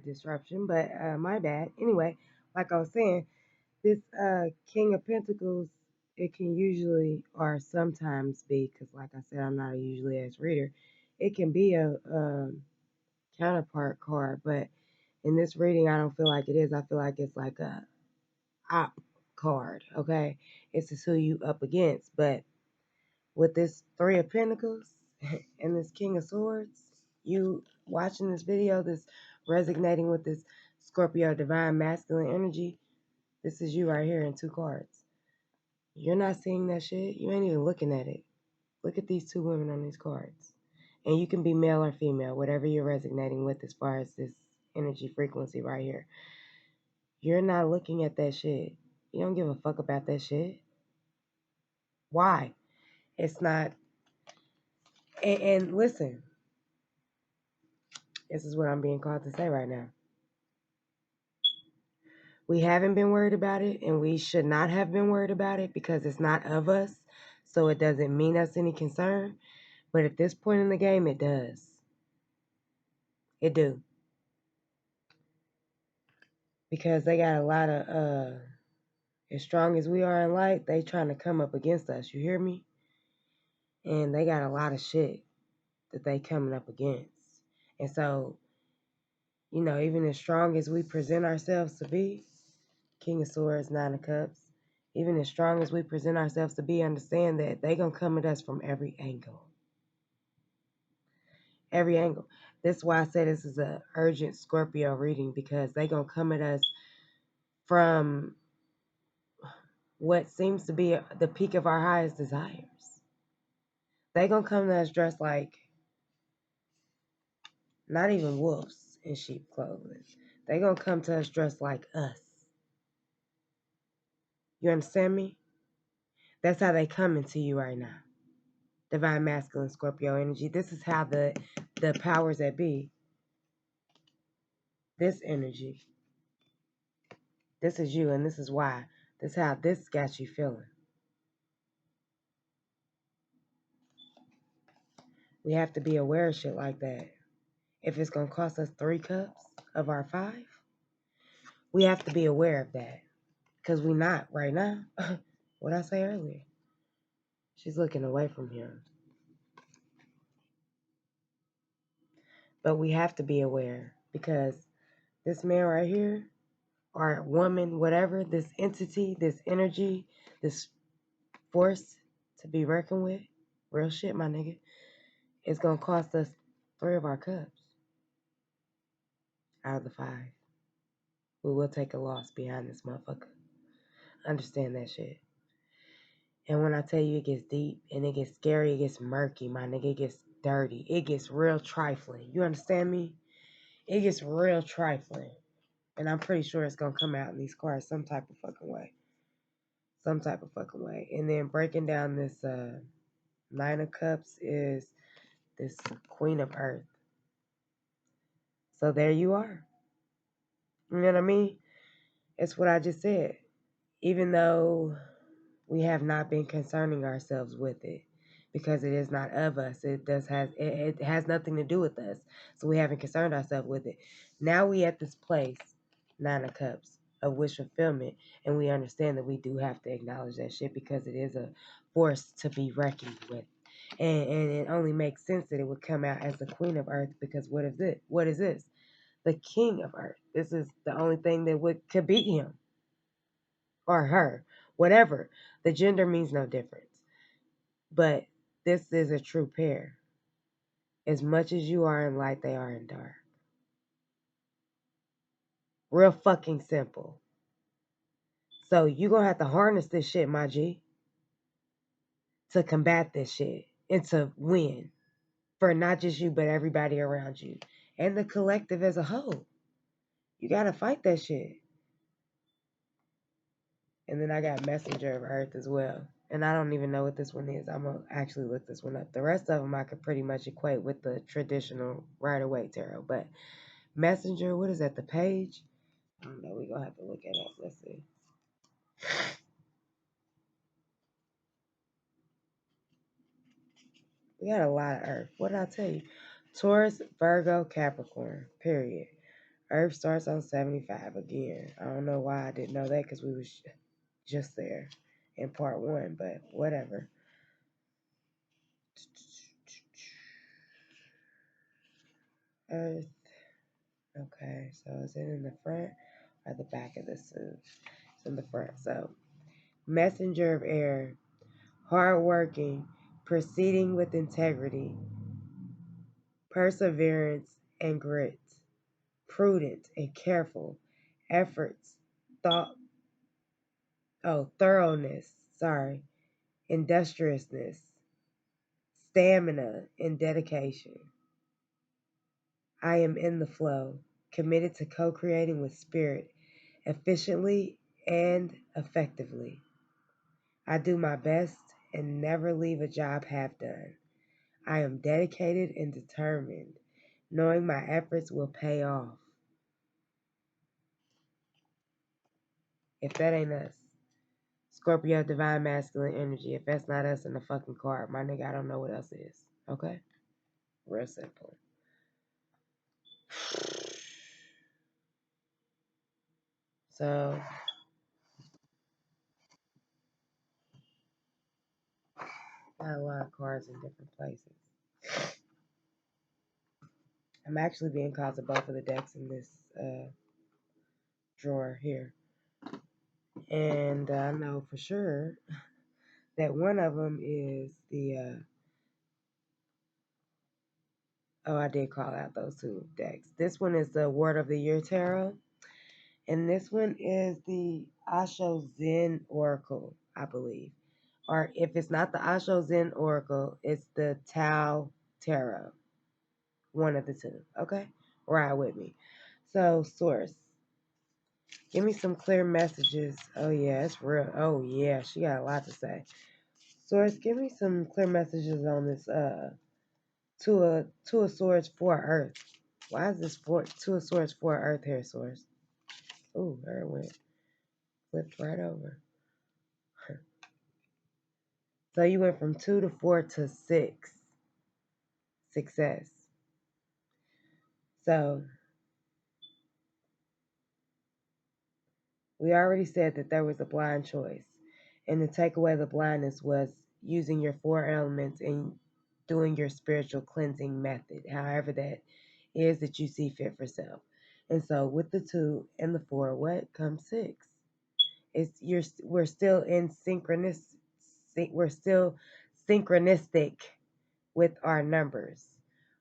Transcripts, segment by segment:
disruption, but my bad. Anyway, like I was saying, this King of Pentacles, it can usually or sometimes be, because like I said, I'm not a usually as reader, it can be a counterpart card, but in this reading, I don't feel like it is. I feel like it's like a op card, okay? It's just who you up against, but with this Three of Pentacles and this King of Swords, you watching this video, this resonating with this Scorpio divine masculine energy, this is you right here in two cards. You're not seeing that shit. You ain't even looking at it. Look at these two women on these cards. And you can be male or female, whatever you're resonating with as far as this energy frequency right here. You're not looking at that shit. You don't give a fuck about that shit. Why? It's not. And listen, this is what I'm being called to say right now. We haven't been worried about it, and we should not have been worried about it because it's not of us, so it doesn't mean us any concern. But at this point in the game, it does. It do. Because they got a lot of, as strong as we are in light, they trying to come up against us. You hear me? And they got a lot of shit that they coming up against. And so, you know, even as strong as we present ourselves to be, King of Swords, Nine of Cups, even as strong as we present ourselves to be, understand that they going to come at us from every angle. Every angle. That's why I said this is a urgent Scorpio reading, because they going to come at us from what seems to be the peak of our highest desires. They going to come to us dressed like not even wolves in sheep clothing. They going to come to us dressed like us. You understand me? That's how they coming to you right now. Divine masculine Scorpio energy. This is how the powers that be, this energy, this is you, and this is why. This is how this got you feeling. We have to be aware of shit like that. If it's going to cost us 3 cups of our 5, we have to be aware of that. Because we not right now. What I say earlier. She's looking away from him. But we have to be aware, because this man right here, or woman, whatever, this entity, this energy, this force to be reckoned with, real shit, my nigga, it's going to cost us 3 of our cups out of the 5. We will take a loss behind this motherfucker. Understand that shit. And when I tell you it gets deep and it gets scary, it gets murky, my nigga, it gets dirty. It gets real trifling. You understand me? It gets real trifling. And I'm pretty sure it's going to come out in these cards some type of fucking way. Some type of fucking way. And then breaking down this 9 of Cups is this Queen of Earth. So there you are. You know what I mean? It's what I just said. Even though we have not been concerning ourselves with it, because it is not of us. It has nothing to do with us. So we haven't concerned ourselves with it. Now we at this place, 9 of Cups, of wish fulfillment, and we understand that we do have to acknowledge that shit, because it is a force to be reckoned with. And it only makes sense that it would come out as the Queen of Earth, because what is it? What is this? The King of Earth. This is the only thing that could beat him or her, whatever. The gender means no difference. But this is a true pair. As much as you are in light, they are in dark. Real fucking simple. So you're going to have to harness this shit, my G, to combat this shit and to win for not just you, but everybody around you and the collective as a whole. You got to fight that shit. And then I got Messenger of Earth as well. And I don't even know what this one is. I'm going to actually look this one up. The rest of them I could pretty much equate with the traditional Rider-Waite tarot. But Messenger, what is that, the page? I don't know. We're going to have to look it up. Let's see. We got a lot of Earth. What did I tell you? Taurus, Virgo, Capricorn. Period. Earth starts on 75 again. I don't know why I didn't know that because we was just there in part one, but whatever. Earth. Okay, so is it in the front or the back of the suit? It's in the front. So, messenger of air, hardworking, proceeding with integrity, perseverance and grit, prudent and careful, efforts, thought, thoroughness, industriousness, stamina, and dedication. I am in the flow, committed to co creating with spirit, efficiently and effectively. I do my best and never leave a job half done. I am dedicated and determined, knowing my efforts will pay off. If that ain't us, Scorpio divine masculine energy. If that's not us in the fucking card, my nigga, I don't know what else is. Okay? Real simple. So, got a lot of cards in different places. I'm actually being called to both of the decks in this drawer here. And I know for sure that one of them is the, I did call out those two decks. This one is the Word of the Year Tarot. And this one is the Asho Zen Oracle, I believe. Or if it's not the Asho Zen Oracle, it's the Tao Tarot. One of the two. Okay? Ride with me. So, Source, give me some clear messages. Oh, yeah, it's real. Oh, yeah, she got a lot to say. Source, give me some clear messages on this Two of Swords, for Earth. Why is this Two of Swords, for Earth here, Source? Ooh, there it went. Flipped right over. So you went from 2 to 4 to 6. Success. So we already said that there was a blind choice. And to take away the blindness was using your 4 elements and doing your spiritual cleansing method, however that is that you see fit for self. And so with the 2 and the 4, what comes 6? We're still in we're still synchronistic with our numbers,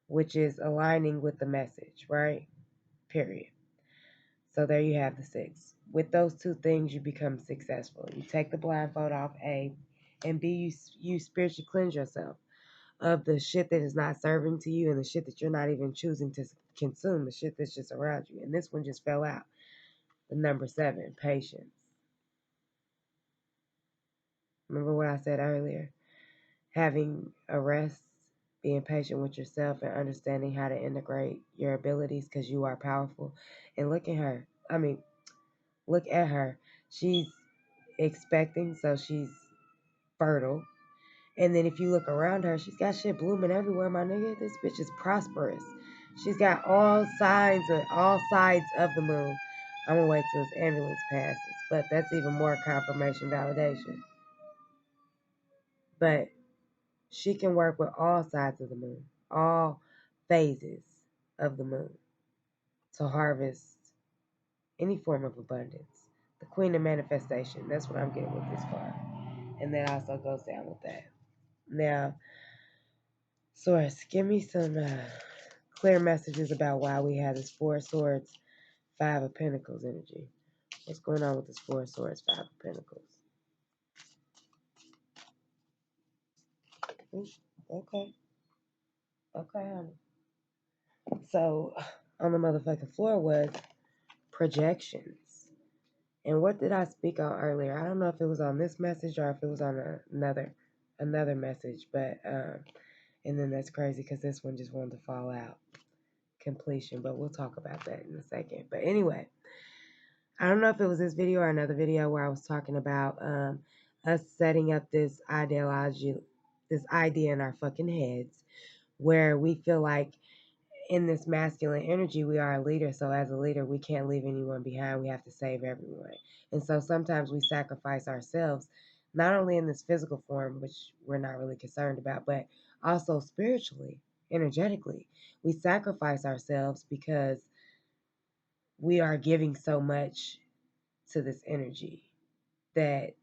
which is aligning with the message, right? Period. So there you have the 6. With those two things, you become successful. You take the blindfold off, A, and B, you spiritually cleanse yourself of the shit that is not serving to you and the shit that you're not even choosing to consume, the shit that's just around you. And this one just fell out. The number 7, patience. Remember what I said earlier? Having a rest, being patient with yourself, and understanding how to integrate your abilities because you are powerful. And look at her. I mean, look at her. She's expecting, so she's fertile. And then if you look around her, she's got shit blooming everywhere, my nigga. This bitch is prosperous. She's got all sides of the moon. I'm gonna wait till this ambulance passes, but that's even more confirmation validation. But she can work with all sides of the moon, all phases of the moon to harvest any form of abundance. The queen of manifestation. That's what I'm getting with this card. And that also goes down with that. Now, Source, give me some clear messages about why we have this 4 of Swords, 5 of Pentacles energy. What's going on with this 4 of Swords, 5 of Pentacles? Ooh, okay. Okay, honey. So, on the motherfucking floor was projections. And what did I speak on earlier? I don't know if it was on this message or if it was on another message, but and then that's crazy because this one just wanted to fall out. Completion, but we'll talk about that in a second. But anyway, I don't know if it was this video or another video where I was talking about us setting up this idea in our fucking heads where we feel like in this masculine energy, we are a leader. So as a leader, we can't leave anyone behind. We have to save everyone. And so sometimes we sacrifice ourselves, not only in this physical form, which we're not really concerned about, but also spiritually, energetically. We sacrifice ourselves because we are giving so much to this energy that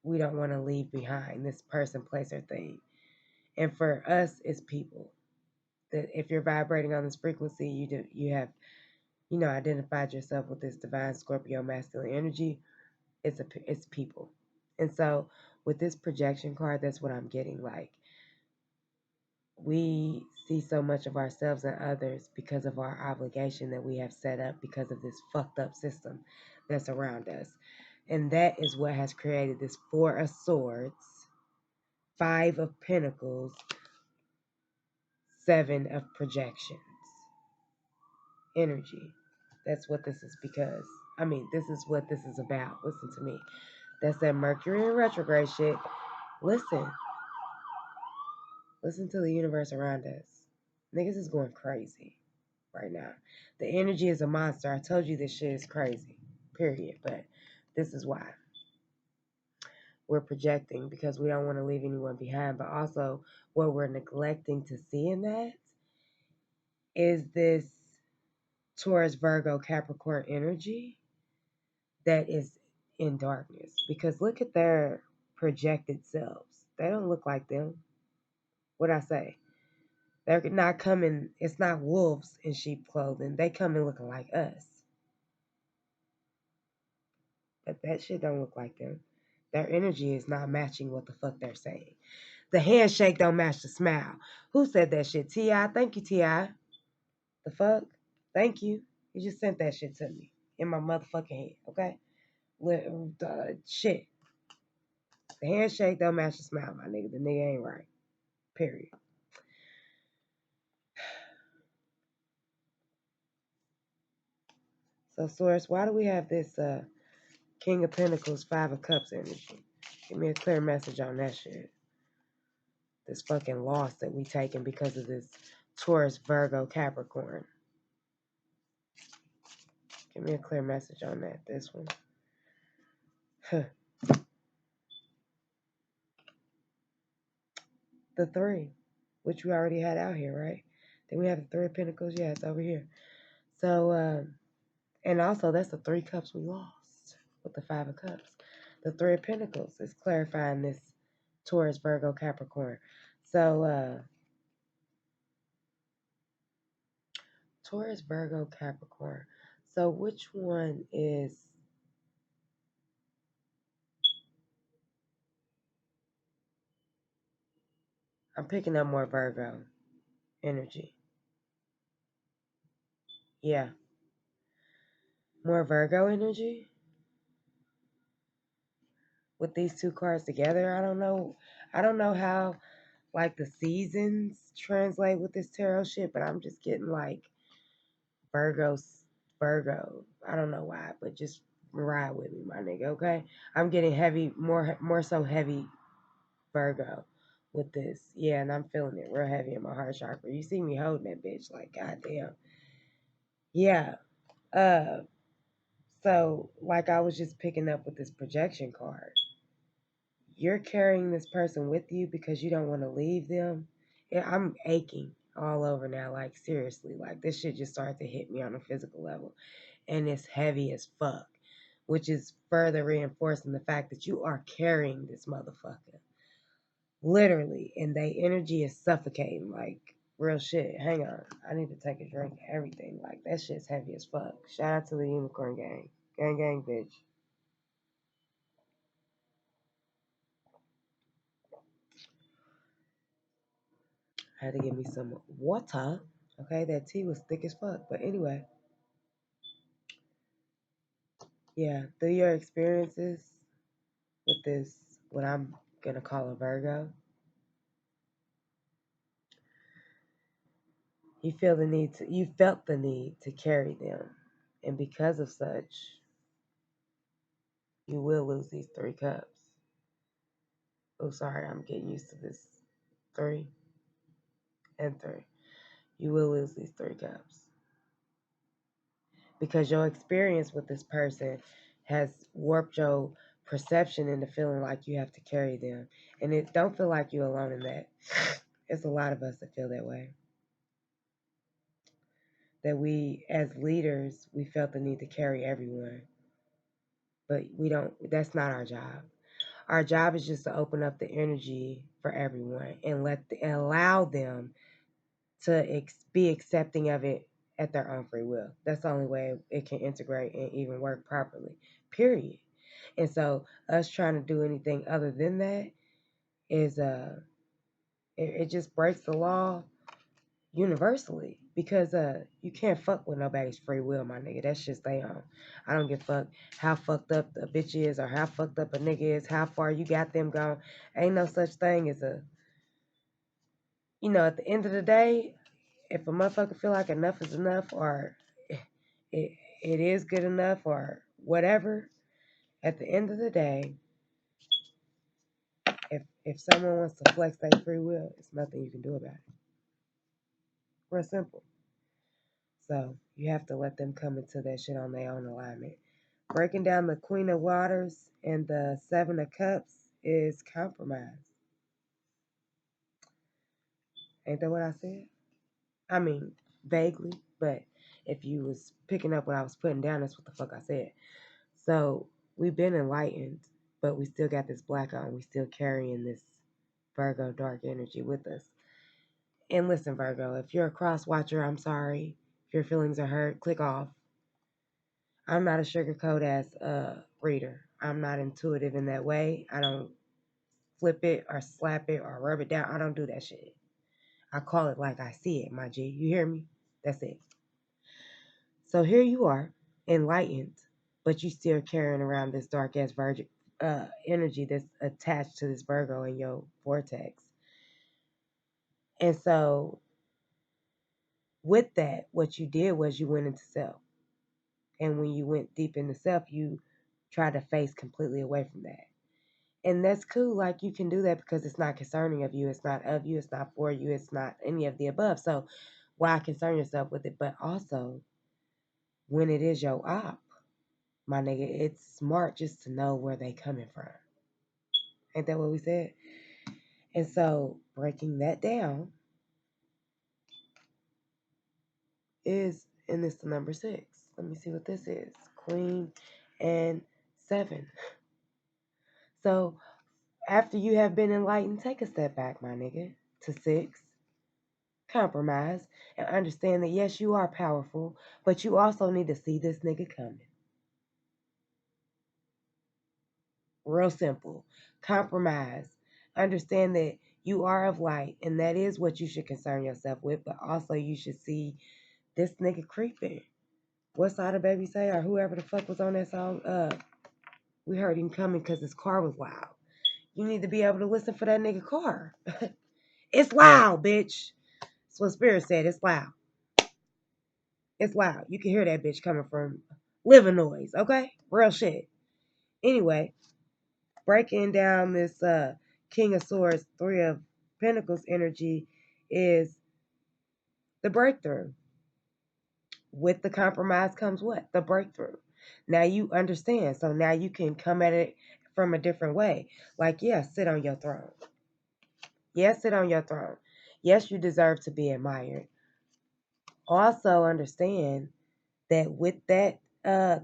we don't want to leave behind this person, place, or thing. And for us, it's people. That if you're vibrating on this frequency, you have identified yourself with this divine Scorpio masculine energy. It's people. And so with this projection card, that's what I'm getting. Like, we see so much of ourselves and others because of our obligation that we have set up because of this fucked up system that's around us. And that is what has created this Four of Swords, Five of Pentacles, Seven of Projections energy. That's what this is because, this is what this is about. Listen to me. That's that Mercury in retrograde shit. Listen. Listen to the universe around us. Niggas is going crazy right now. The energy is a monster. I told you this shit is crazy. Period. But this is why. We're projecting because we don't want to leave anyone behind. But also, what we're neglecting to see in that is this Taurus, Virgo, Capricorn energy that is in darkness. Because look at their projected selves. They don't look like them. What I say? They're not coming, it's not wolves in sheep clothing. They come in looking like us. But that shit don't look like them. Their energy is not matching what the fuck they're saying. The handshake don't match the smile. Who said that shit? T.I.? Thank you, T.I. The fuck? Thank you. You just sent that shit to me in my motherfucking head, okay? Shit. The handshake don't match the smile, my nigga. The nigga ain't right. Period. So, Source, why do we have this King of Pentacles, Five of Cups energy? Give me a clear message on that shit. This fucking loss that we taking because of this Taurus, Virgo, Capricorn. Give me a clear message on that. This one. Huh. The three, which we already had out here, right? Then we have the Three of Pentacles. Yeah, it's over here. So, and also that's the Three Cups we lost with the Five of Cups. The Three of Pentacles is clarifying this Taurus, Virgo, Capricorn. So, Taurus, Virgo, Capricorn. So which one is... I'm picking up more Virgo energy. Yeah. More Virgo energy with these two cards together. I don't know. I don't know how like the seasons translate with this tarot shit, but I'm just getting like Virgo. I don't know why, but just ride with me, my nigga, okay? I'm getting heavy, more so heavy Virgo with this. Yeah, and I'm feeling it real heavy in my heart chakra. You see me holding that bitch like goddamn. Yeah. Uh so like I was just picking up with this projection card. You're carrying this person with you because you don't want to leave them. Yeah, I'm aching all over now, like seriously. Like this shit just started to hit me on a physical level. And it's heavy as fuck. Which is further reinforcing the fact that you are carrying this motherfucker. Literally. And their energy is suffocating. Like real shit. Hang on. I need to take a drink. Everything. Like that shit's heavy as fuck. Shout out to the unicorn gang. Gang gang bitch. I had to give me some water. Okay, that tea was thick as fuck. But anyway, yeah, through your experiences with this, what I'm gonna call a Virgo, you felt the need to carry them. And because of such, you will lose these three cups. Oh, sorry, I'm getting used to this. Three and three. You will lose these 3 cups because your experience with this person has warped your perception into feeling like you have to carry them. And it don't feel like you're alone in that. It's a lot of us that feel that way. That we, as leaders, we felt the need to carry everyone. But we don't, that's not our job. Our job is just to open up the energy for everyone and allow them to be accepting of it at their own free will. That's the only way it can integrate and even work properly, period. And so us trying to do anything other than that is it just breaks the law universally because you can't fuck with nobody's free will, my nigga. That's just they own. I don't give a fuck how fucked up the bitch is or how fucked up a nigga is, how far you got them gone. Ain't no such thing as at the end of the day, if a motherfucker feel like enough is enough or it, it is good enough or whatever, at the end of the day, if someone wants to flex their free will, it's nothing you can do about it. Real simple. So you have to let them come into that shit on their own alignment. Breaking down the Queen of Waters and the Seven of Cups is compromise. Ain't that what I said? I mean, vaguely, but if you was picking up what I was putting down, that's what the fuck I said. So we've been enlightened, but we still got this black on. We still carrying this Virgo dark energy with us. And listen, Virgo, if you're a cross watcher, I'm sorry. If your feelings are hurt, click off. I'm not a sugarcoat ass reader. I'm not intuitive in that way. I don't flip it or slap it or rub it down. I don't do that shit. I call it like I see it, my G. You hear me? That's it. So here you are, enlightened, but you still carrying around this dark ass virgin energy that's attached to this Virgo in your vortex. And so with that, what you did was you went into self. And when you went deep into self, you tried to face completely away from that. And that's cool. Like, you can do that because it's not concerning of you. It's not of you. It's not for you. It's not any of the above. So why concern yourself with it? But also, when it is your op, my nigga, it's smart just to know where they coming from. Ain't that what we said? And so breaking that down is, and it's the number 6. Let me see what this is. Queen and 7. So after you have been enlightened, take a step back, my nigga, to 6. Compromise and understand that yes, you are powerful, but you also need to see this nigga coming. Real simple. Compromise. Understand that you are of light, and that is what you should concern yourself with, but also you should see this nigga creeping. What side of baby say, or whoever the fuck was on that song? We heard him coming because his car was loud. You need to be able to listen for that nigga car. It's loud, bitch. That's what Spirit said. It's loud. It's loud. You can hear that bitch coming from living noise, okay? Real shit. Anyway, breaking down this King of Swords, 3 of Pentacles energy is the breakthrough. With the compromise comes what? The breakthrough. Now you understand. So now you can come at it from a different way. Like, yeah, sit on your throne. Yes, sit on your throne. Yes, you deserve to be admired. Also understand that with that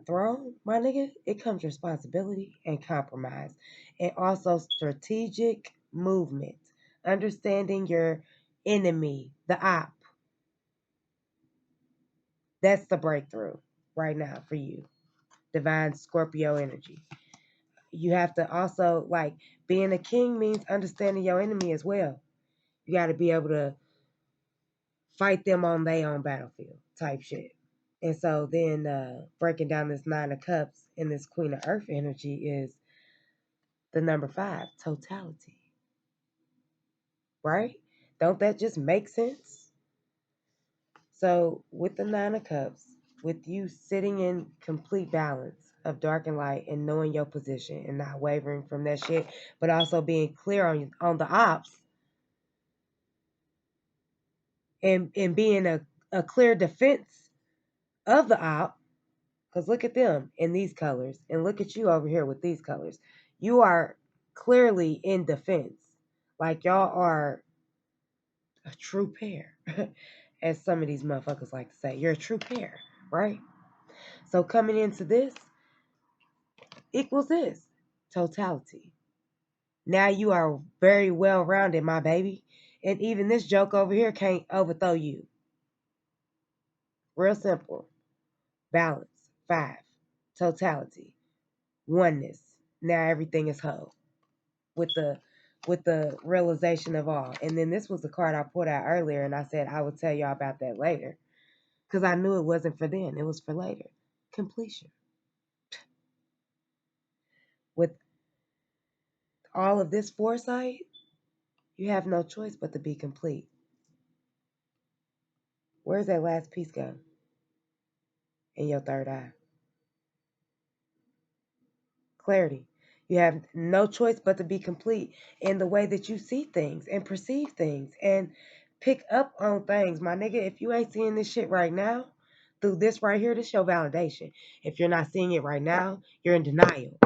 throne, my nigga, it comes responsibility and compromise. And also strategic movement. Understanding your enemy, the op. That's the breakthrough right now for you. Divine Scorpio energy. You have to also, like, being a king means understanding your enemy as well. You got to be able to fight them on their own battlefield type shit. And so then breaking down this 9 of Cups and this Queen of Earth energy is the number 5, totality. Right? Don't that just make sense? So with the 9 of Cups, with you sitting in complete balance of dark and light and knowing your position and not wavering from that shit, but also being clear on the ops, and being a clear defense of the op. Because look at them in these colors, and look at you over here with these colors. You are clearly in defense. Like y'all are a true pair, as some of these motherfuckers like to say. You're a true pair, right? So coming into this equals this totality. Now you are very well rounded, my baby. And even this joke over here can't overthrow you. Real simple. Balance. 5. Totality. Oneness. Now everything is whole. With the realization of all. And then this was the card I pulled out earlier, and I said I would tell y'all about that later. Because I knew it wasn't for then. It was for later. Completion. With all of this foresight, you have no choice but to be complete. Where's that last piece go? In your third eye. Clarity. You have no choice but to be complete in the way that you see things and perceive things and pick up on things. My nigga, if you ain't seeing this shit right now, through this right here, this your validation. If you're not seeing it right now, you're in denial.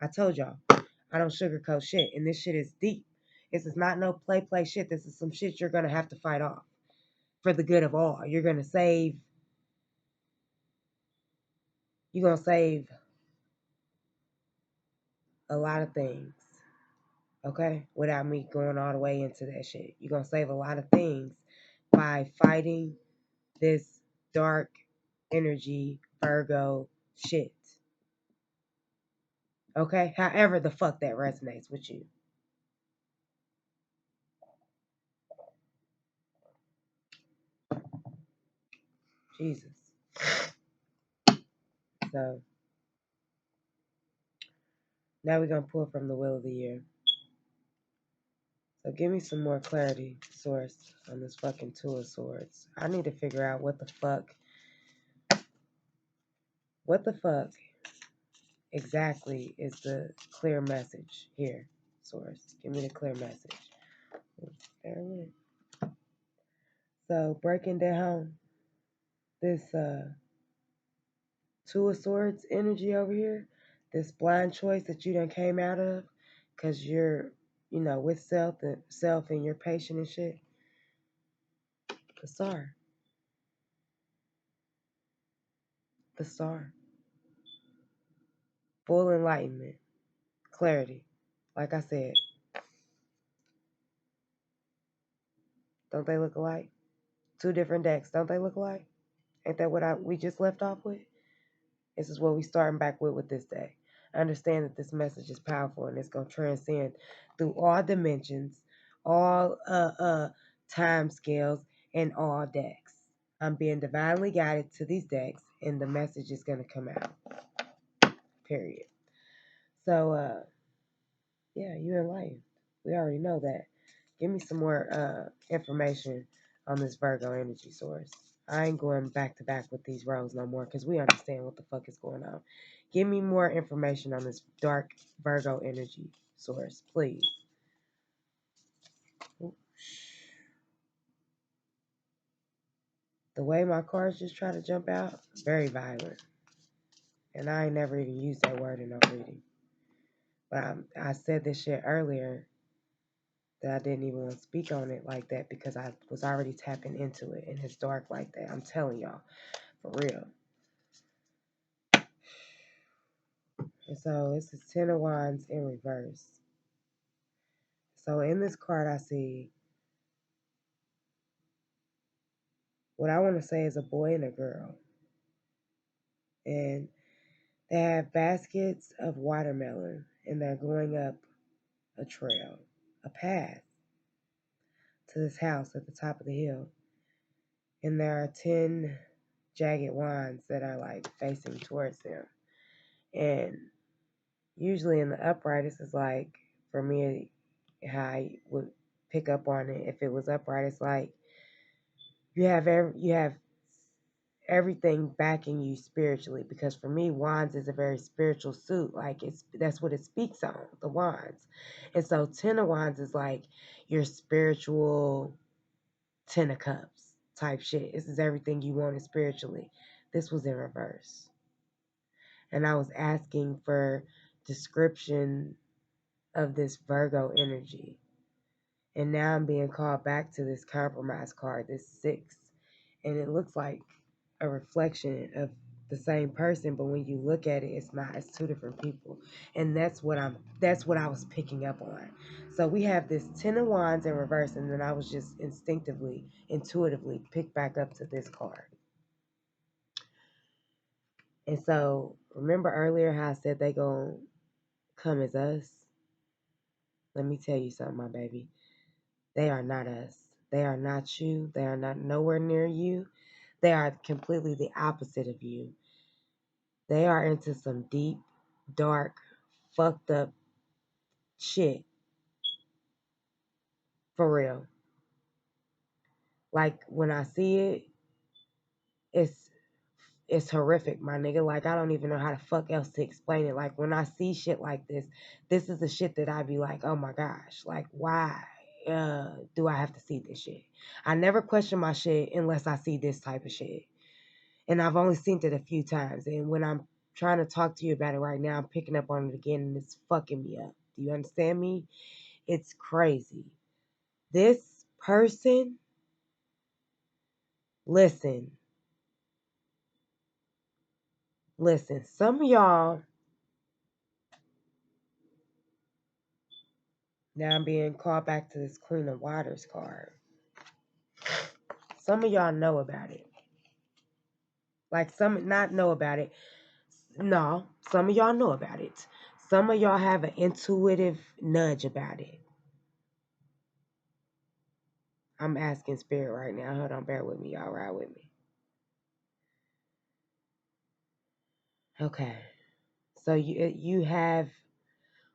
I told y'all, I don't sugarcoat shit, and this shit is deep. This is not no play shit. This is some shit you're gonna have to fight off for the good of all. You're gonna save a lot of things. Okay? Without me going all the way into that shit. You're going to save a lot of things by fighting this dark energy Virgo shit. Okay? However the fuck that resonates with you. Jesus. So, now we're going to pull from the Wheel of the Year. So give me some more clarity, source, on this fucking Two of Swords. I need to figure out what the fuck exactly is the clear message here, source. Give me the clear message. So breaking down this Two of Swords energy over here, this blind choice that you done came out of, because you're, with self and you're patient and shit. The Star. The Star. Full enlightenment. Clarity. Like I said. Don't they look alike? Two different decks. Don't they look alike? Ain't that what we just left off with? This is what we starting back with this day. Understand that this message is powerful and it's gonna transcend through all dimensions, all time scales, and all decks. I'm being divinely guided to these decks, and the message is gonna come out. Period. So yeah, you enlightened. We already know that. Give me some more information on this Virgo energy source. I ain't going back to back with these rows no more because we understand what the fuck is going on. Give me more information on this dark Virgo energy source, please. The way my cards just try to jump out, very violent. And I ain't never even used that word in no reading. But I said this shit earlier that I didn't even want to speak on it like that because I was already tapping into it and it's dark like that. I'm telling y'all, for real. And so it's the Ten of Wands in reverse. So in this card I see what I want to say is a boy and a girl. And they have baskets of watermelon and they're going up a trail, a path to this house at the top of the hill. And there are 10 jagged wands that are like facing towards them. And usually in the upright, this is like, for me, how I would pick up on it. If it was upright, it's like you have everything backing you spiritually. Because for me, wands is a very spiritual suit. Like that's what it speaks on, the wands. And so 10 of wands is like your spiritual Ten of Cups type shit. This is everything you wanted spiritually. This was in reverse. And I was asking for description of this Virgo energy. And now I'm being called back to this compromise card, this 6. And it looks like a reflection of the same person, but when you look at it, it's not. It's two different people. And that's what I was picking up on. So we have this 10 of Wands in reverse, and then I was just intuitively picked back up to this card. And so remember earlier how I said they gonna come as us? Let me tell you something, my baby. They are not us. They are not you. They are not nowhere near you. They are completely the opposite of you. They are into some deep, dark, fucked up shit. For real. Like when I see it, it's horrific, my nigga. Like I don't even know how the fuck else to explain it. Like when I see shit like this is the shit that I be like, oh my gosh, like why do I have to see this shit? I never question my shit unless I see this type of shit. And I've only seen it a few times. And when I'm trying to talk to you about it right now, I'm picking up on it again and it's fucking me up. Do you understand me? It's crazy. This person, listen, some of y'all, now I'm being called back to this Queen of Waters card. Some of y'all know about it. Like some, not know about it. No, some of y'all know about it. Some of y'all have an intuitive nudge about it. I'm asking spirit right now. Hold on, bear with me. Y'all ride with me. Okay. So you have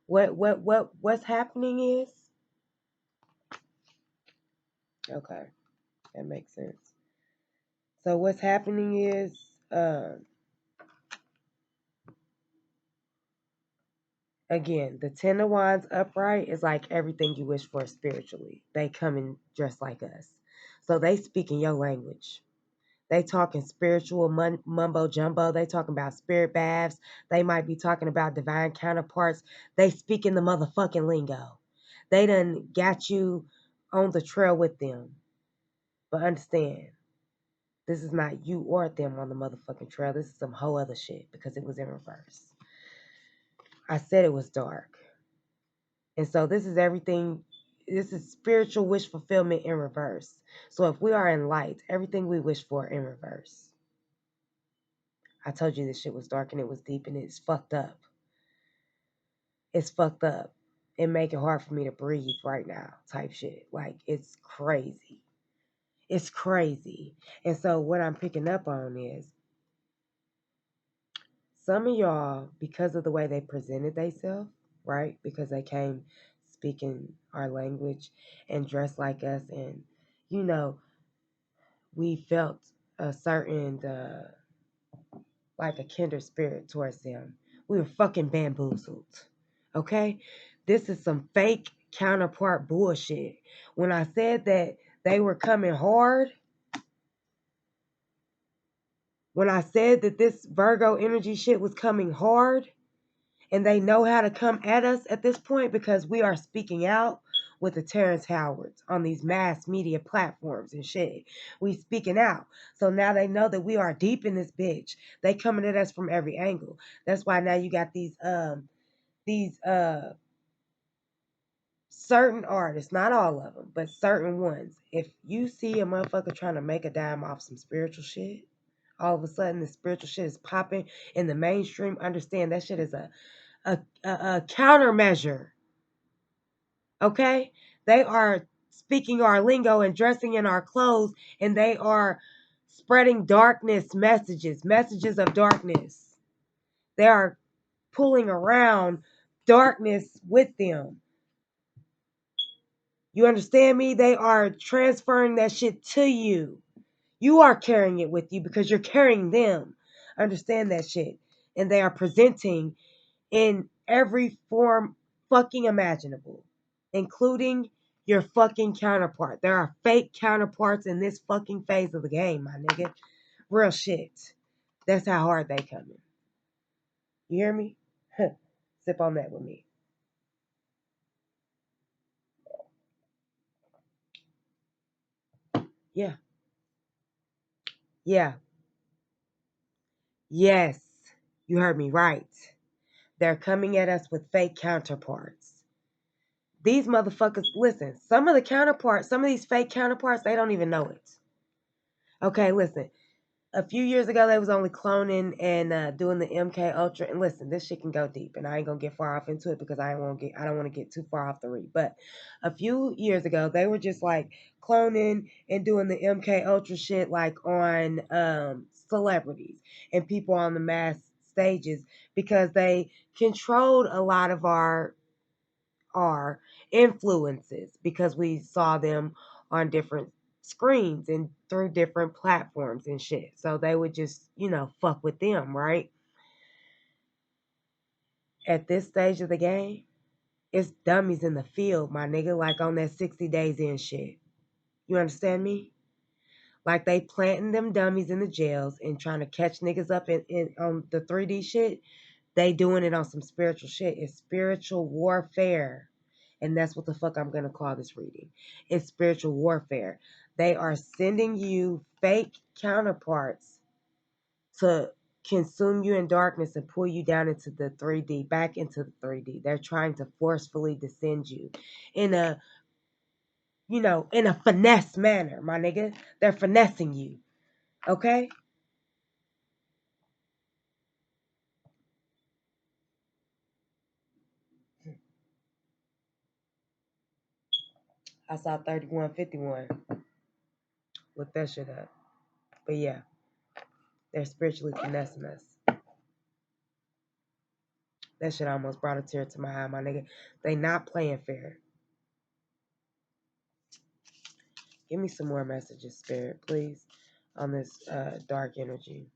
what's happening is okay. That makes sense. So what's happening is again, the 10 of Wands upright is like everything you wish for spiritually. They come in just like us. So they speak in your language. They talking spiritual mumbo jumbo. They talking about spirit baths. They might be talking about divine counterparts. They speak in the motherfucking lingo. They done got you on the trail with them. But understand, this is not you or them on the motherfucking trail. This is some whole other shit because it was in reverse. I said it was dark. And so this is everything. This is spiritual wish fulfillment in reverse. So if we are in light, everything we wish for in reverse. I told you this shit was dark and it was deep and it's fucked up. It's fucked up. It make it hard for me to breathe right now type shit. Like it's crazy. It's crazy. And so what I'm picking up on is some of y'all, because of the way they presented themselves, right? Because they came speaking our language and dressed like us and, you know, we felt a certain like a kindred spirit towards them. We were fucking bamboozled. Okay? This is some fake counterpart bullshit. When I said that they were coming hard, when I said that this Virgo energy shit was coming hard, and they know how to come at us at this point because we are speaking out with the Terrence Howards on these mass media platforms and shit. We speaking out. So now they know that we are deep in this bitch. They coming at us from every angle. That's why now you got these certain artists, not all of them, but certain ones. If you see a motherfucker trying to make a dime off some spiritual shit, all of a sudden the spiritual shit is popping in the mainstream. Understand that shit is a countermeasure. Okay? They are speaking our lingo and dressing in our clothes, and they are spreading darkness messages of darkness. They are pulling around darkness with them. You understand me? They are transferring that shit to you. You are carrying it with you because you're carrying them. Understand that shit. And they are presenting in every form fucking imaginable, including your fucking counterpart. There are fake counterparts in this fucking phase of the game, my nigga. Real shit. That's how hard they coming. You hear me? Sip on that with me. Yeah. Yeah. Yes. You heard me right. They're coming at us with fake counterparts. These motherfuckers, listen, some of the counterparts, some of these fake counterparts, they don't even know it. Okay, listen. A few years ago, they was only cloning and doing the MK Ultra. And listen, this shit can go deep, and I ain't gonna get far off into it because I don't want to get too far off the read. But a few years ago, they were just like cloning and doing the MK Ultra shit, like on celebrities and people on the mass stages because they controlled a lot of our influences because we saw them on different screens and through different platforms and shit. So they would just, fuck with them, right? At this stage of the game, it's dummies in the field, my nigga, like on that 60 days in shit. You understand me? Like they planting them dummies in the jails and trying to catch niggas up in on the 3D shit. They doing it on some spiritual shit. It's spiritual warfare. And that's what the fuck I'm going to call this reading. It's spiritual warfare. They are sending you fake counterparts to consume you in darkness and pull you down into the 3D, back into the 3D. They're trying to forcefully descend you in in a finesse manner, my nigga. They're finessing you. Okay? I saw 3151. Look that shit up. But yeah, they're spiritually finessing us. That shit almost brought a tear to my eye, my nigga. They not playing fair. Give me some more messages, Spirit, please, on this dark energy.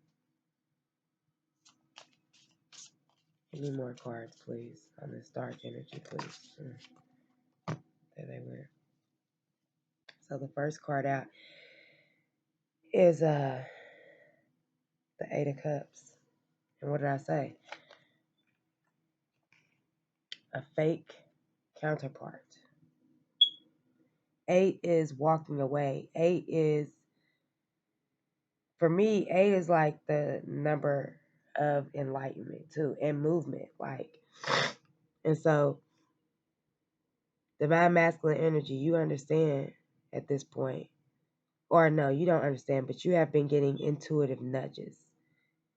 Give me more cards, please, on this dark energy, please. There they went. So the first card out is the Eight of Cups. And what did I say? A fake counterpart. 8 is walking away. 8 is, for me, 8 is like the number of enlightenment too, and movement. And so divine masculine energy, you understand at this point, or no, you don't understand, but you have been getting intuitive nudges.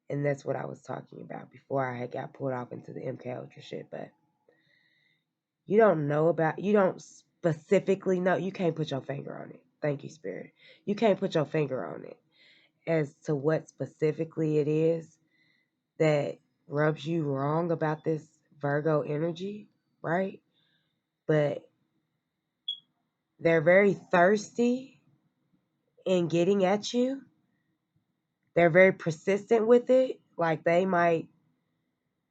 And that's what I was talking about before I had got pulled off into the MK Ultra shit. But you don't specifically know. You can't put your finger on it. Thank you, Spirit. You can't put your finger on it as to what specifically it is that rubs you wrong about this Virgo energy, right? But they're very thirsty in getting at you. They're very persistent with it. Like they might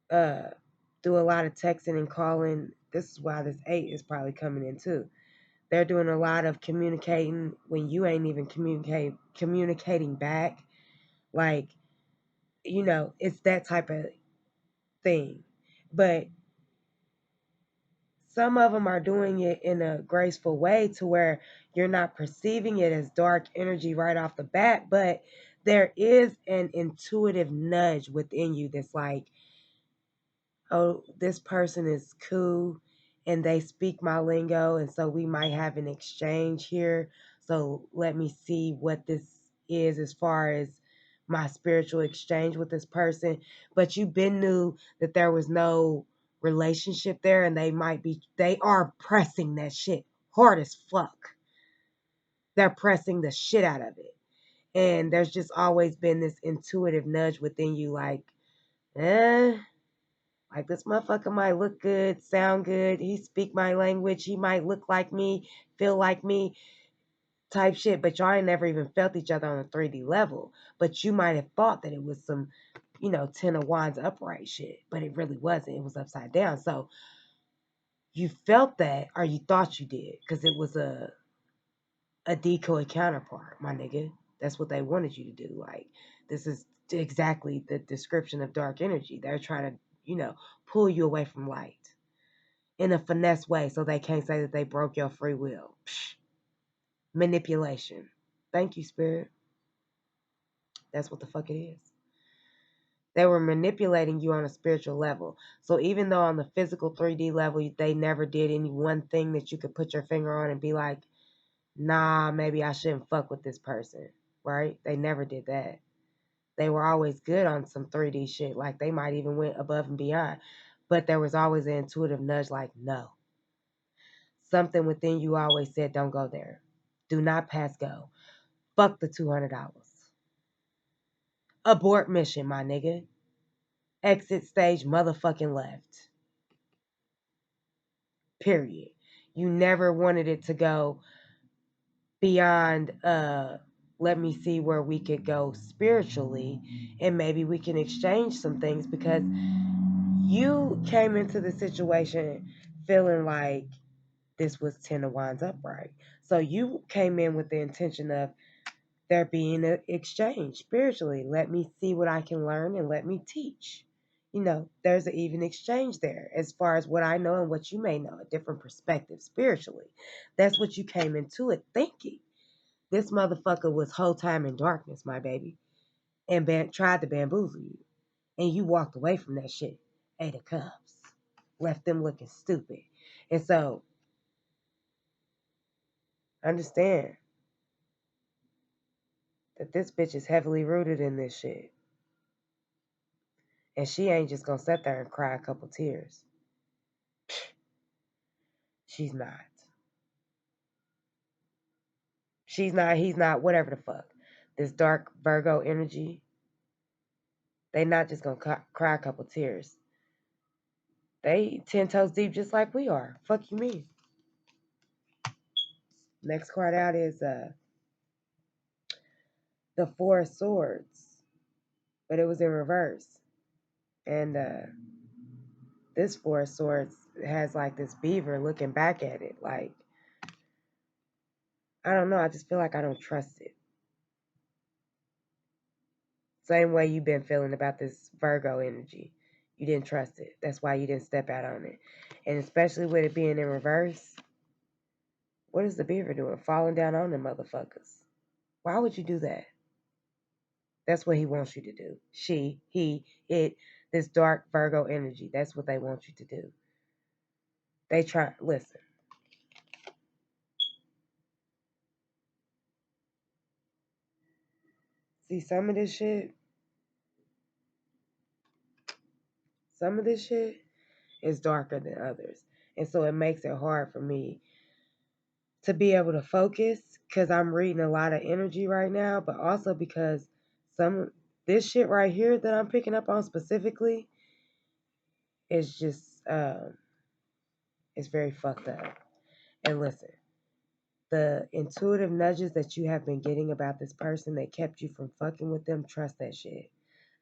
uh do a lot of texting and calling. This is why this 8 is probably coming in too. They're doing a lot of communicating when you ain't even communicating back. Like, it's that type of thing. But some of them are doing it in a graceful way to where you're not perceiving it as dark energy right off the bat, but there is an intuitive nudge within you that's like, oh, this person is cool and they speak my lingo, and so we might have an exchange here. So let me see what this is as far as my spiritual exchange with this person. But you been knew that there was no relationship there, and they are pressing that shit hard as fuck. They're pressing the shit out of it. And there's just always been this intuitive nudge within you, eh, like this motherfucker might look good, sound good. He speak my language. He might look like me, feel like me, type shit. But y'all ain't never even felt each other on a 3D level. But you might have thought that it was some, 10 of wands upright shit. But it really wasn't. It was upside down. So You felt that, or you thought you did, because it was a decoy counterpart, my nigga. That's what they wanted you to do. Like, this is exactly the description of dark energy. They're trying to, pull you away from light in a finesse way so they can't say that they broke your free will. Psh, manipulation. Thank you, Spirit. That's what the fuck it is. They were manipulating you on a spiritual level. So even though on the physical 3D level, they never did any one thing that you could put your finger on and be like, nah, maybe I shouldn't fuck with this person, right? They never did that. They were always good on some 3D shit. Like, they might even went above and beyond. But there was always an intuitive nudge like, no. Something within you always said, don't go there. Do not pass go. Fuck the $200. Abort mission, my nigga. Exit stage motherfucking left. Period. You never wanted it to go beyond let me see where we could go spiritually, and maybe we can exchange some things, because you came into the situation feeling like this was 10 of wands upright. So you came in with the intention of there being an exchange spiritually. Let me see what I can learn and let me teach. There's an even exchange there as far as what I know and what you may know, a different perspective spiritually. That's what you came into it thinking. This motherfucker was whole time in darkness, my baby, and tried to bamboozle you. And you walked away from that shit, ate a cups, left them looking stupid. And so, understand that this bitch is heavily rooted in this shit. And she ain't just gonna sit there and cry a couple tears. She's not. She's not, he's not, whatever the fuck. This dark Virgo energy, they not just gonna cry a couple tears. They 10 toes deep just like we are. Fuck you mean? Next card out is the Four of Swords, but it was in reverse. And this Four of Swords has like this beaver looking back at it. Like, I don't know. I just feel like I don't trust it. Same way you've been feeling about this Virgo energy. You didn't trust it. That's why you didn't step out on it. And especially with it being in reverse, what is the beaver doing? Falling down on them motherfuckers. Why would you do that? That's what he wants you to do. She, he, it, this dark Virgo energy. That's what they want you to do. They try, listen. See, some of this shit is darker than others. And so it makes it hard for me to be able to focus, because I'm reading a lot of energy right now, but also because this shit right here that I'm picking up on specifically is just it's very fucked up. And listen, the intuitive nudges that you have been getting about this person that kept you from fucking with them, trust that shit.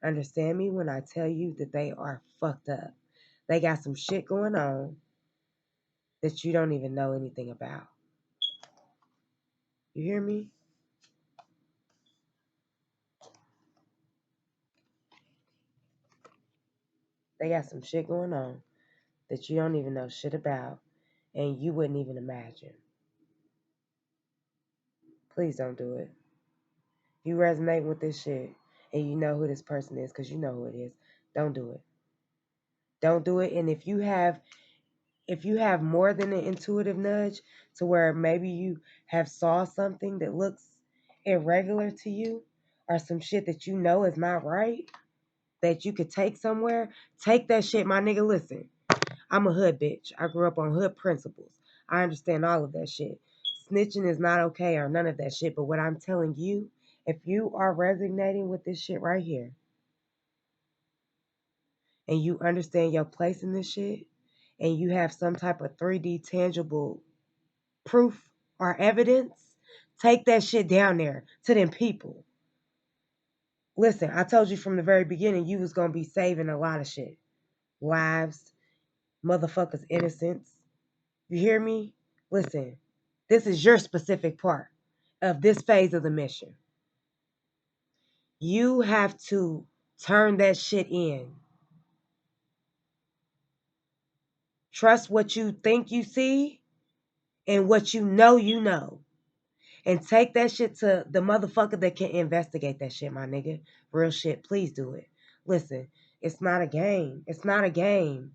Understand me when I tell you that they are fucked up. They got some shit going on that you don't even know anything about. You hear me? They got some shit going on that you don't even know shit about and you wouldn't even imagine. Please don't do it. You resonate with this shit and you know who this person is because you know who it is. Don't do it. Don't do it. And if you have more than an intuitive nudge to where maybe you have saw something that looks irregular to you or some shit that you know is not right that you could take somewhere, take that shit, my nigga. Listen, I'm a hood bitch. I grew up on hood principles. I understand all of that shit. Snitching is not okay or none of that shit. But what I'm telling you, if you are resonating with this shit right here and you understand your place in this shit and you have some type of 3D tangible proof or evidence, take that shit down there to them people. Listen, I told you from the very beginning you was going to be saving a lot of shit. Lives, motherfuckers' innocence. You hear me? Listen, this is your specific part of this phase of the mission. You have to turn that shit in. Trust what you think you see and what you know. And take that shit to the motherfucker that can investigate that shit, my nigga. Real shit. Please do it. Listen, it's not a game. It's not a game.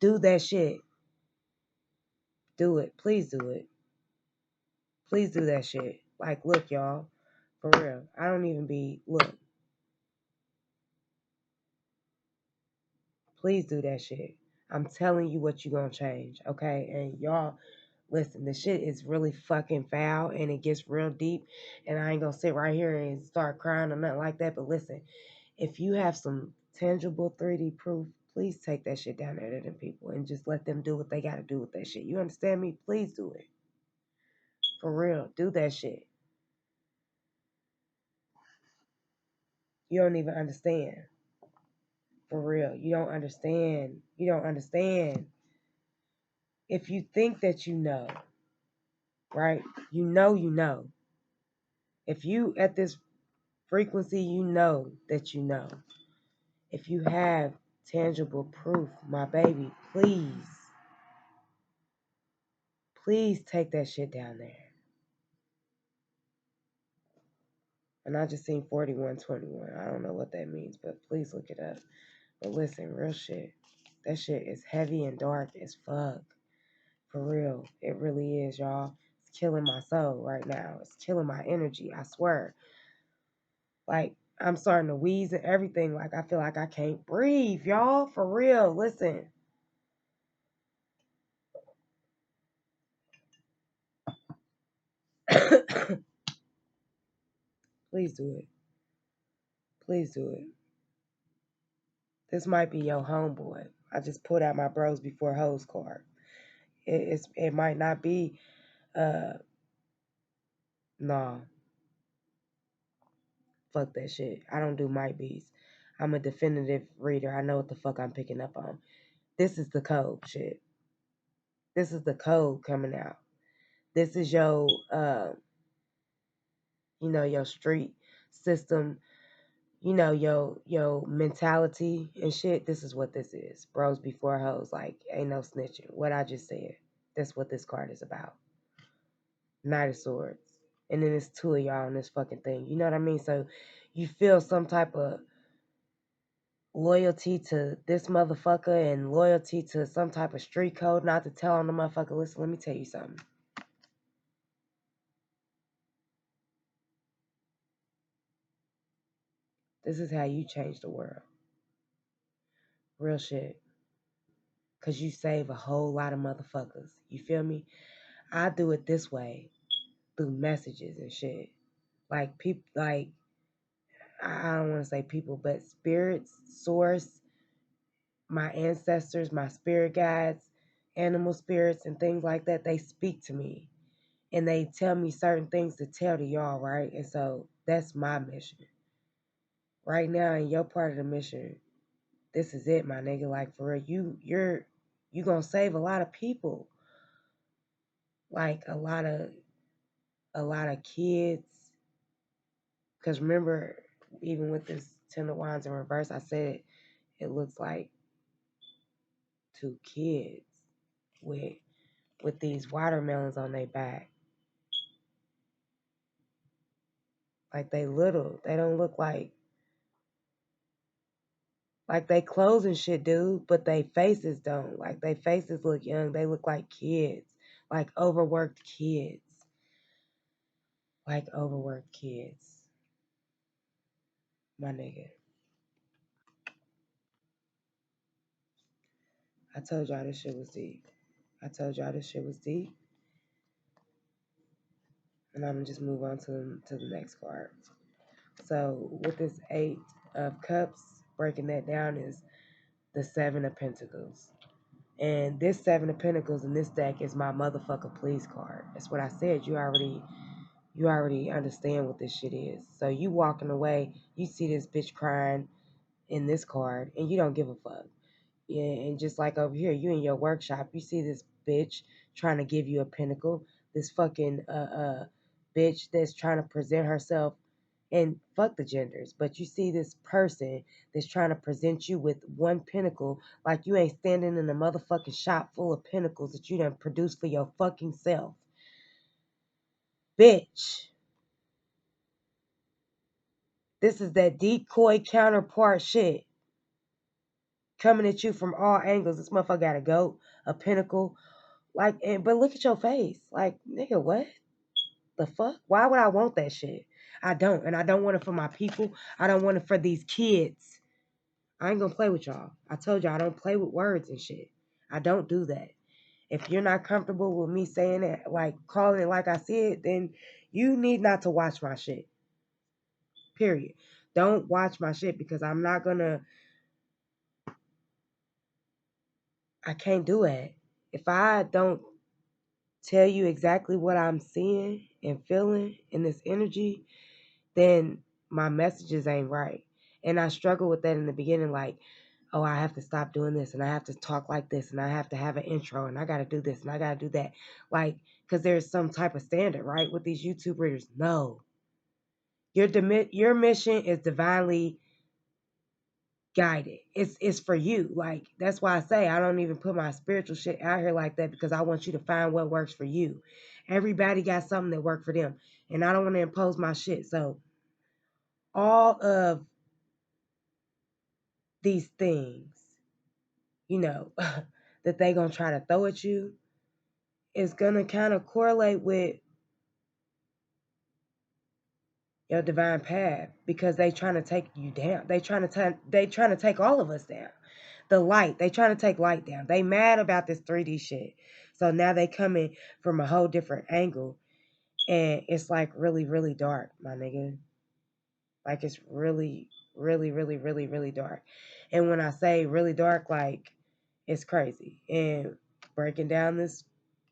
Do that shit. Do it. Please do it. Please do that shit. Like, look, y'all. For real. I don't even be, look. Please do that shit. I'm telling you what you gonna change, okay? And y'all, listen, the shit is really fucking foul and it gets real deep. And I ain't gonna sit right here and start crying or nothing like that. But listen, if you have some tangible 3D proof, please take that shit down there to them people and just let them do what they gotta do with that shit. You understand me? Please do it. For real. Do that shit. You don't even understand. For real. You don't understand. You don't understand. If you think that you know, right? You know you know. If you at this frequency, you know that you know. If you have tangible proof, my baby, please take that shit down there. And I just seen 4121. I don't know what that means, but please look it up. But listen, real shit. That shit is heavy and dark as fuck. For real. It really is, y'all. It's killing my soul right now. It's killing my energy, I swear. Like, I'm starting to wheeze and everything. Like, I feel like I can't breathe, y'all. For real. Listen. Please do it. Please do it. This might be your homeboy. I just pulled out my bros before hoes card. It might not be nah, fuck that shit. I don't do might be's. I'm a definitive reader. I know what the fuck I'm picking up on. This is the code shit. This is the code coming out. This is your your street system, your mentality and shit. This is what this is. Bros before hoes, like ain't no snitching. What I just said. That's what this card is about. Knight of Swords. And then it's two of y'all on this fucking thing. You know what I mean? So you feel some type of loyalty to this motherfucker and loyalty to some type of street code, not to tell on the motherfucker, listen, let me tell you something. This is how you change the world. Real shit. Cause you save a whole lot of motherfuckers. You feel me? I do it this way through messages and shit. Like people, like I don't want to say people, but spirits, source, my ancestors, my spirit guides, animal spirits, and things like that, they speak to me and they tell me certain things to tell to y'all, right? And so that's my mission. Right now in your part of the mission, this is it, my nigga. Like for real, you gonna save a lot of people. Like a lot of kids. Cause remember, even with this Ten of Wands in reverse, I said it looks like two kids with these watermelons on their back. Like they little. They don't look like they clothes and shit do, but they faces don't. Like they faces look young. They look like kids. Like overworked kids. Like overworked kids. My nigga. I told y'all this shit was deep. I told y'all this shit was deep. And I'm gonna just move on to the next card. So with this Eight of Cups, breaking that down is the Seven of Pentacles. And this Seven of Pentacles in this deck is my motherfucker please card. That's what I said. You already understand what this shit is. So you walking away, you see this bitch crying in this card, and you don't give a fuck. Yeah, and just like over here, you in your workshop, you see this bitch trying to give you a pinnacle, this fucking bitch that's trying to present herself, and fuck the genders, but you see this person that's trying to present you with one pinnacle like you ain't standing in a motherfucking shop full of pinnacles that you done produced for your fucking self. Bitch. This is that decoy counterpart shit coming at you from all angles. This motherfucker got a goat, a pinnacle, like, and but look at your face, like, nigga, what the fuck? Why would I want that shit? I don't, and I don't want it for my people. I don't want it for these kids. I ain't gonna play with y'all. I told y'all I don't play with words and shit. I don't do that. If you're not comfortable with me saying it, like calling it like I see it, then you need not to watch my shit. Period. Don't watch my shit because I'm not gonna. I can't do it. If I don't tell you exactly what I'm seeing and feeling in this energy, then my messages ain't right. And I struggle with that in the beginning, like, oh, I have to stop doing this and I have to talk like this and I have to have an intro and I got to do this and I got to do that. Like, because there's some type of standard, right? With these YouTube readers. No. Your mission is divinely guided. It's for you. Like, that's why I say I don't even put my spiritual shit out here like that, because I want you to find what works for you. Everybody got something that worked for them. And I don't want to impose my shit. So all of these things, you know, that they gonna try to throw at you is gonna kind of correlate with your divine path, because they trying to take you down. They trying to take all of us down. The light, they trying to take light down. They mad about this 3D shit. So now they coming from a whole different angle, and it's like really, really dark, my nigga. Like, it's really, really, really, really, really dark. And when I say really dark, like, it's crazy. And breaking down this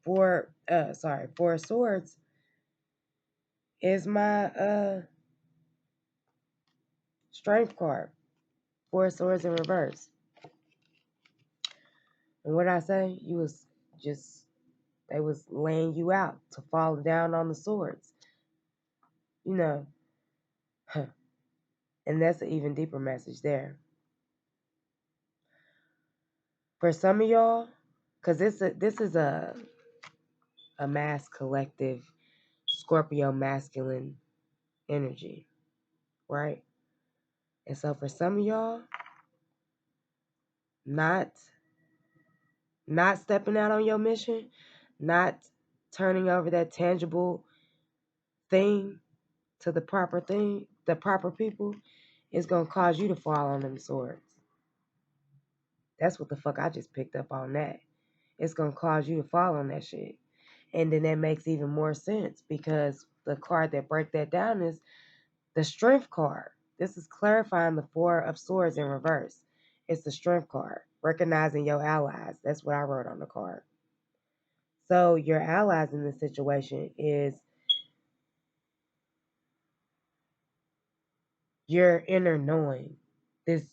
four of swords is my strength card. Four of swords in reverse. And what I say, you was just, they was laying you out to fall down on the swords. You know. And that's an even deeper message there. For some of y'all, because this is a mass collective Scorpio masculine energy, right? And so for some of y'all, not stepping out on your mission, not turning over that tangible thing to the proper thing, the proper people, is gonna cause you to fall on them swords. That's what the fuck I just picked up on that. It's gonna cause you to fall on that shit. And then that makes even more sense, because the card that break that down is the strength card. This is clarifying the Four of Swords in reverse. It's the strength card, recognizing your allies. That's what I wrote on the card. So your allies in this situation is your inner knowing. This,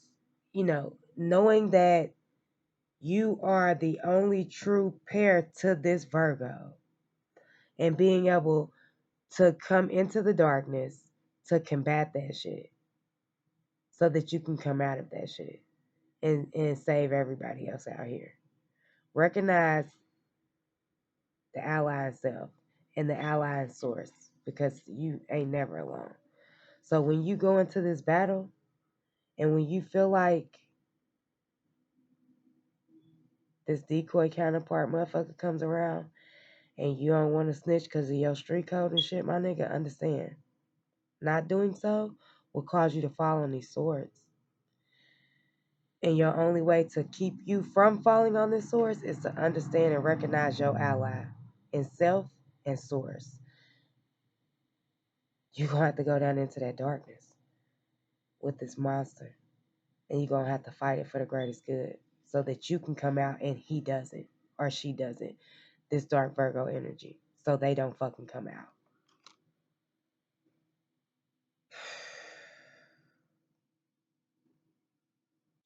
knowing that you are the only true pair to this Virgo, and being able to come into the darkness to combat that shit so that you can come out of that shit and save everybody else out here. Recognize the ally self and the ally source, because you ain't never alone. So when you go into this battle and when you feel like this decoy counterpart motherfucker comes around and you don't want to snitch because of your street code and shit, my nigga, understand. Not doing so will cause you to fall on these swords. And your only way to keep you from falling on this source is to understand and recognize your ally in self and source. You're going to have to go down into that darkness with this monster. And you're going to have to fight it for the greatest good so that you can come out and he doesn't, or she doesn't. This dark Virgo energy. So they don't fucking come out.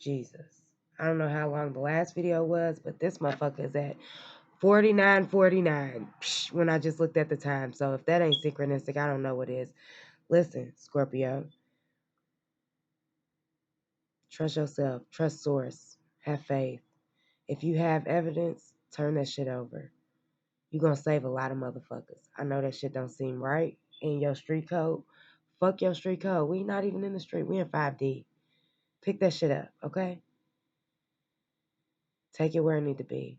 Jesus. I don't know how long the last video was, but this motherfucker is at 49:49. When I just looked at the time. So if that ain't synchronistic, I don't know what is. Listen, Scorpio. Trust yourself. Trust source. Have faith. If you have evidence, turn that shit over. You're going to save a lot of motherfuckers. I know that shit don't seem right in your street code. Fuck your street code. We not even in the street. We in 5D. Pick that shit up, okay? Take it where it need to be.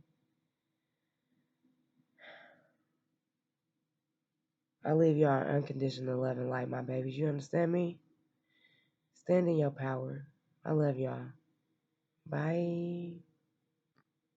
I leave y'all unconditional love and light, my babies. You understand me? Stand in your power. I love y'all. Bye.